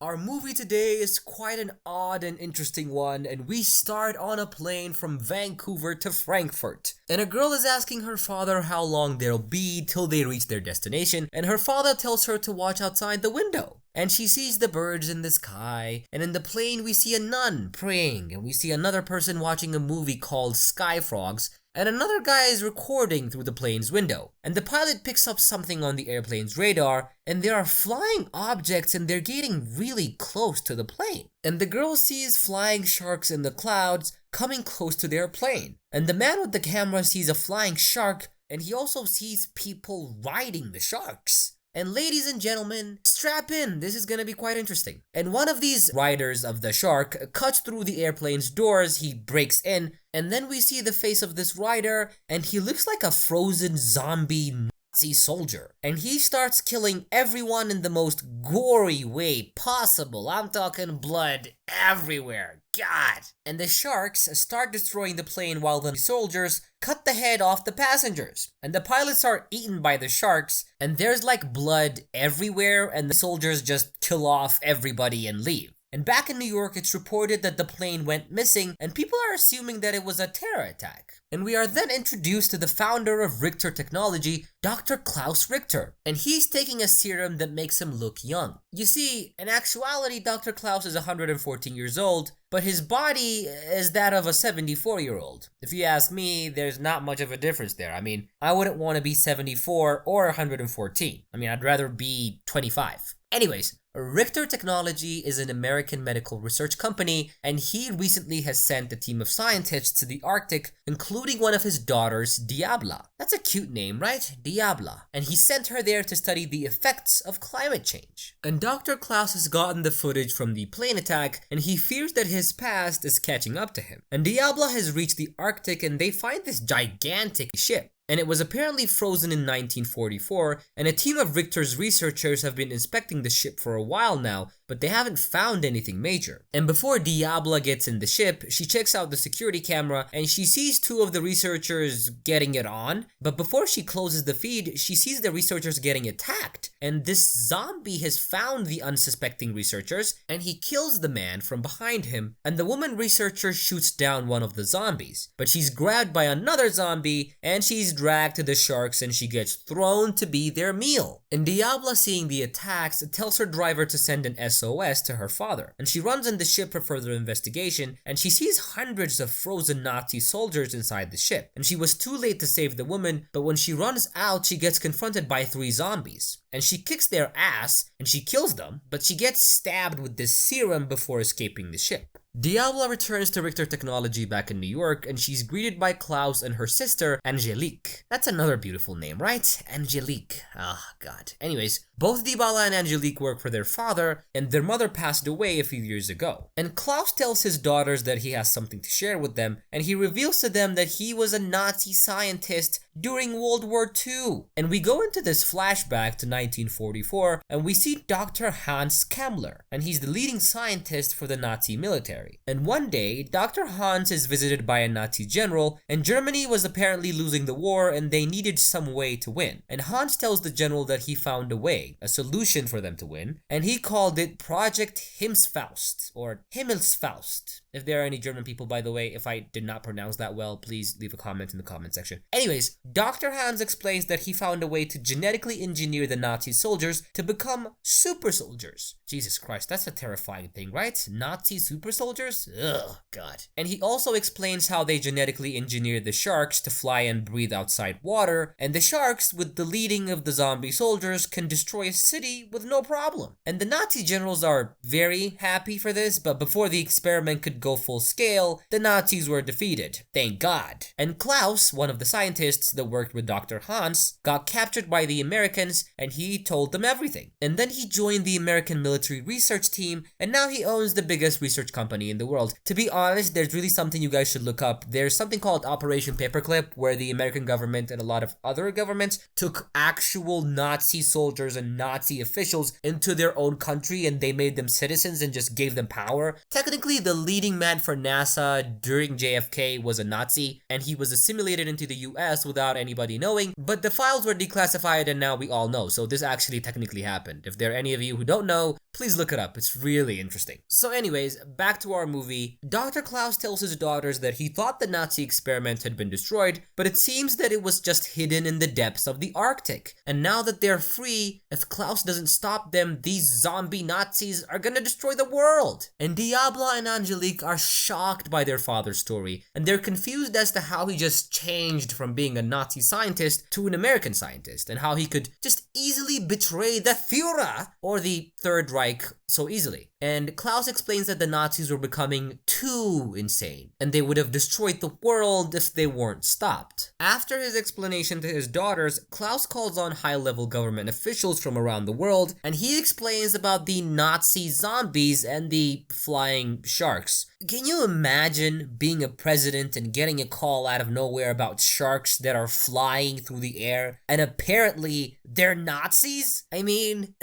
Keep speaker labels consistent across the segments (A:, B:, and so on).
A: Our movie today is quite an odd and interesting one, and we start on a plane from Vancouver to Frankfurt. And a girl is asking her father how long they'll be till they reach their destination, and her father tells her to watch outside the window. And she sees the birds in the sky, and in the plane we see a nun praying, and we see another person watching a movie called Sky Frogs, and another guy is recording through the plane's window. And the pilot picks up something on the airplane's radar, and there are flying objects and they're getting really close to the plane. And the girl sees flying sharks in the clouds coming close to their plane. And the man with the camera sees a flying shark, and he also sees people riding the sharks. And ladies and gentlemen, strap in, this is gonna be quite interesting. And one of these riders of the shark cuts through the airplane's doors, he breaks in, and then we see the face of this rider, and he looks like a frozen zombie Nazi soldier. And he starts killing everyone in the most gory way possible. I'm talking blood everywhere. God! And the sharks start destroying the plane while the soldiers cut the head off the passengers. And the pilots are eaten by the sharks, and there's like blood everywhere, and the soldiers just kill off everybody and leave. And back in New York, it's reported that the plane went missing, and people are assuming that it was a terror attack. And we are then introduced to the founder of Richter Technology, Dr. Klaus Richter, and he's taking a serum that makes him look young. You see, in actuality, Dr. Klaus is 114 years old, but his body is that of a 74-year-old. If you ask me, there's not much of a difference there. I mean, I wouldn't want to be 74 or 114. I mean, I'd rather be 25. Anyways, Richter Technology is an American medical research company, and he recently has sent a team of scientists to the Arctic, including one of his daughters, Diabla. That's a cute name, right? Diabla. And he sent her there to study the effects of climate change. And Dr. Klaus has gotten the footage from the plane attack, and he fears that his past is catching up to him. And Diabla has reached the Arctic, and they find this gigantic ship. And it was apparently frozen in 1944, and a team of Richter's researchers have been inspecting the ship for a while now, but they haven't found anything major. And before Diabla gets in the ship, she checks out the security camera, and she sees two of the researchers getting it on, but before she closes the feed, she sees the researchers getting attacked, and this zombie has found the unsuspecting researchers, and he kills the man from behind him, and the woman researcher shoots down one of the zombies, but she's grabbed by another zombie, and she's dragged to the sharks, and she gets thrown to be their meal. And Diabla, seeing the attacks, tells her driver to send an SOS to her father, and she runs in the ship for further investigation, and she sees hundreds of frozen Nazi soldiers inside the ship, and she was too late to save the woman, but when she runs out, she gets confronted by 3 zombies, and she kicks their ass, and she kills them, but she gets stabbed with this serum before escaping the ship. Diabla returns to Richter Technology back in New York, and she's greeted by Klaus and her sister, Angelique. That's another beautiful name, right? Angelique. Oh, God. Anyways, both Diabla and Angelique work for their father, and their mother passed away a few years ago. And Klaus tells his daughters that he has something to share with them, and he reveals to them that he was a Nazi scientist during World War II. And we go into this flashback to 1944, and we see Dr. Hans Kammler, and he's the leading scientist for the Nazi military. And one day, Dr. Hans is visited by a Nazi general, and Germany was apparently losing the war and they needed some way to win. And Hans tells the general that he found a way, a solution for them to win, and he called it Project Himmelsfaust, or Himmelsfaust. If there are any German people, by the way, if I did not pronounce that well, please leave a comment in the comment section. Anyways, Dr. Hans explains that he found a way to genetically engineer the Nazi soldiers to become super soldiers. Jesus Christ, that's a terrifying thing, right? Nazi super soldiers? Ugh, God. And he also explains how they genetically engineered the sharks to fly and breathe outside water, and the sharks, with the leading of the zombie soldiers, can destroy a city with no problem. And the Nazi generals are very happy for this, but before the experiment could go full scale, the Nazis were defeated. Thank God. And Klaus, one of the scientists that worked with Dr. Hans, got captured by the Americans, and he told them everything. And then he joined the American military research team, and now he owns the biggest research company in the world. To be honest, there's really something you guys should look up. There's something called Operation Paperclip, where the American government and a lot of other governments took actual Nazi soldiers and Nazi officials into their own country, and they made them citizens and just gave them power. Technically, the leading man for NASA during JFK was a Nazi, and he was assimilated into the US without anybody knowing, but the files were declassified and now we all know, so this actually technically happened. If there are any of you who don't know, Please look it up, it's really interesting. So anyways, back to our movie. Dr. Klaus tells his daughters that he thought the Nazi experiment had been destroyed, but it seems that it was just hidden in the depths of the Arctic. And now that they're free, if Klaus doesn't stop them, these zombie Nazis are gonna destroy the world. And Diabla and Angelique are shocked by their father's story, and they're confused as to how he just changed from being a Nazi scientist to an American scientist, and how he could just easily betray the Führer, or the Third Reich, so easily. And Klaus explains that the Nazis were becoming too insane, and they would have destroyed the world if they weren't stopped. After his explanation to his daughters, Klaus calls on high-level government officials from around the world, and he explains about the Nazi zombies and the flying sharks. Can you imagine being a president and getting a call out of nowhere about sharks that are flying through the air, and apparently they're Nazis? I mean,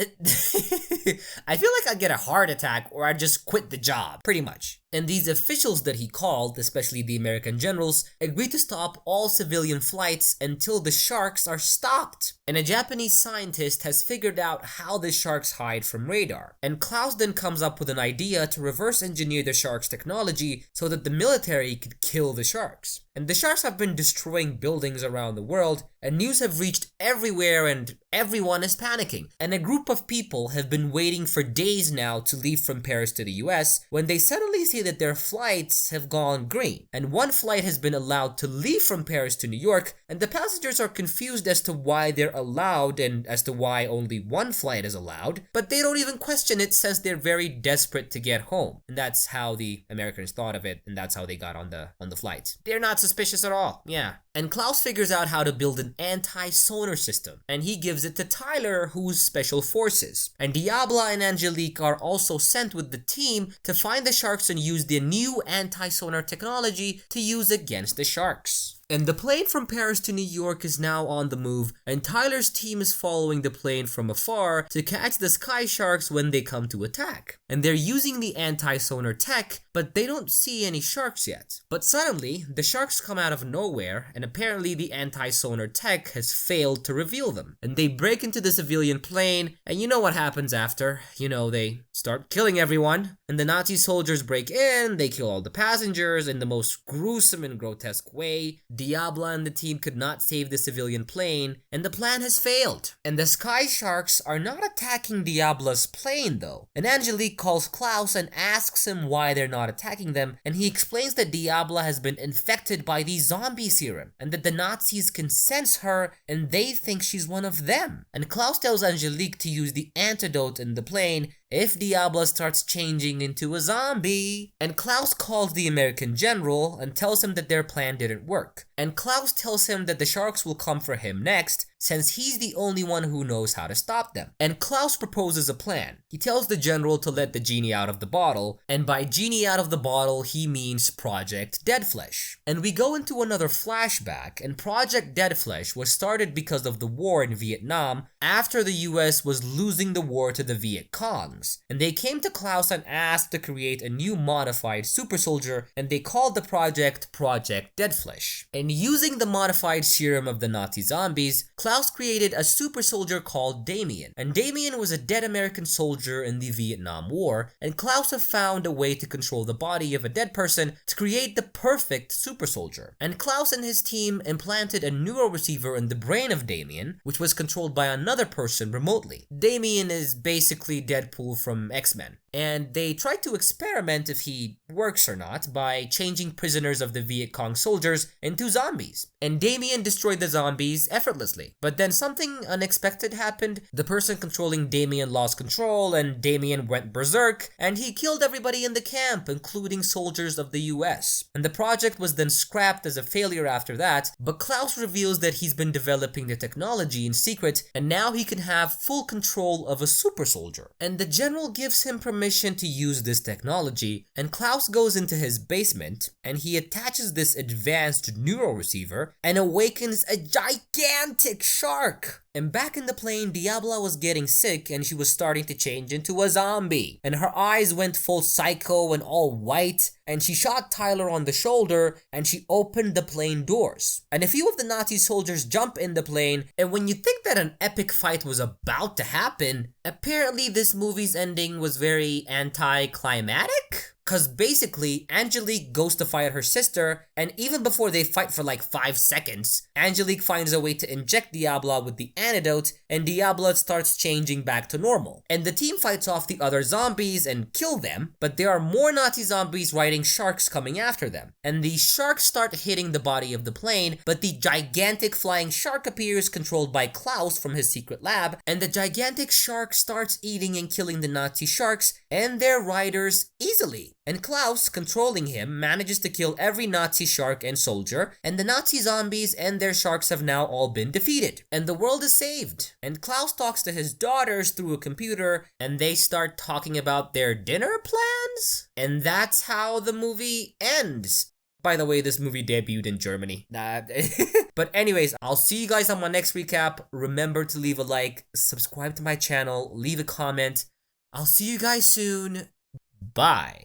A: I feel like I'd get a heart attack or I'd just quit the job, pretty much. And these officials that he called, especially the American generals, agreed to stop all civilian flights until the sharks are stopped. And a Japanese scientist has figured out how the sharks hide from radar. And Klaus then comes up with an idea to reverse engineer the sharks' technology so that the military could kill the sharks. And the sharks have been destroying buildings around the world, and news have reached everywhere and everyone is panicking. And a group of people have been waiting for days now to leave from Paris to the US when they suddenly see that their flights have gone green. And one flight has been allowed to leave from Paris to New York, and the passengers are confused as to why they're allowed and as to why only one flight is allowed, but they don't even question it since they're very desperate to get home. And that's how the Americans thought of it, and that's how they got on the flight. They're not suspicious at all, yeah. And Klaus figures out how to build an anti-sonar system, and he gives it to Tyler, who's Special Forces. And Diabla and Angelique are also sent with the team to find the sharks and use the new anti-sonar technology to use against the sharks. And the plane from Paris to New York is now on the move, and Tyler's team is following the plane from afar to catch the sky sharks when they come to attack. And they're using the anti-sonar tech, but they don't see any sharks yet. But suddenly, the sharks come out of nowhere, and apparently the anti-sonar tech has failed to reveal them. And they break into the civilian plane, and you know what happens after. You know, they start killing everyone, and the Nazi soldiers break in, they kill all the passengers in the most gruesome and grotesque way. Diabla and the team could not save the civilian plane, and the plan has failed. And the sky sharks are not attacking Diabla's plane though. And Angelique calls Klaus and asks him why they're not attacking them, and he explains that Diabla has been infected by the zombie serum, and that the Nazis can sense her and they think she's one of them. And Klaus tells Angelique to use the antidote in the plane if Diabla starts changing into a zombie. And Klaus calls the American general and tells him that their plan didn't work. And Klaus tells him that the sharks will come for him next, since he's the only one who knows how to stop them. And Klaus proposes a plan. He tells the general to let the genie out of the bottle, and by genie out of the bottle, he means Project Deadflesh. And we go into another flashback, and Project Deadflesh was started because of the war in Vietnam after the US was losing the war to the Viet Congs. And they came to Klaus and asked to create a new modified super soldier, and they called the project Project Deadflesh. And using the modified serum of the Nazi zombies, Klaus created a super soldier called Damien. And Damien was a dead American soldier in the Vietnam War, and Klaus have found a way to control the body of a dead person to create the perfect super soldier. And Klaus and his team implanted a neural receiver in the brain of Damien, which was controlled by another person remotely. Damien is basically Deadpool from X-Men. And they tried to experiment if he works or not by changing prisoners of the Viet Cong soldiers into zombies. And Damien destroyed the zombies effortlessly. But then something unexpected happened. The person controlling Damien lost control, and Damien went berserk, and he killed everybody in the camp, including soldiers of the US. And the project was then scrapped as a failure after that, but Klaus reveals that he's been developing the technology in secret, and now he can have full control of a super soldier. And the general gives him permission to use this technology, and Klaus goes into his basement, and he attaches this advanced neural receiver and awakens a gigantic shark. And back in the plane, Diabla was getting sick and she was starting to change into a zombie. And her eyes went full psycho and all white, and she shot Tyler on the shoulder and she opened the plane doors. And a few of the Nazi soldiers jump in the plane, and when you think that an epic fight was about to happen, apparently this movie's ending was very anticlimactic? Cause basically, Angelique goes to fight her sister, and even before they fight for like 5 seconds, Angelique finds a way to inject Diabla with the antidote, and Diabla starts changing back to normal. And the team fights off the other zombies and kill them, but there are more Nazi zombies riding sharks coming after them. And the sharks start hitting the body of the plane, but the gigantic flying shark appears, controlled by Klaus from his secret lab, and the gigantic shark starts eating and killing the Nazi sharks and their riders easily. And Klaus, controlling him, manages to kill every Nazi shark and soldier, and the Nazi zombies and their sharks have now all been defeated. And the world is saved. And Klaus talks to his daughters through a computer, and they start talking about their dinner plans? And that's how the movie ends. By the way, this movie debuted in Germany. But anyways, I'll see you guys on my next recap. Remember to leave a like, subscribe to my channel, leave a comment. I'll see you guys soon. Bye.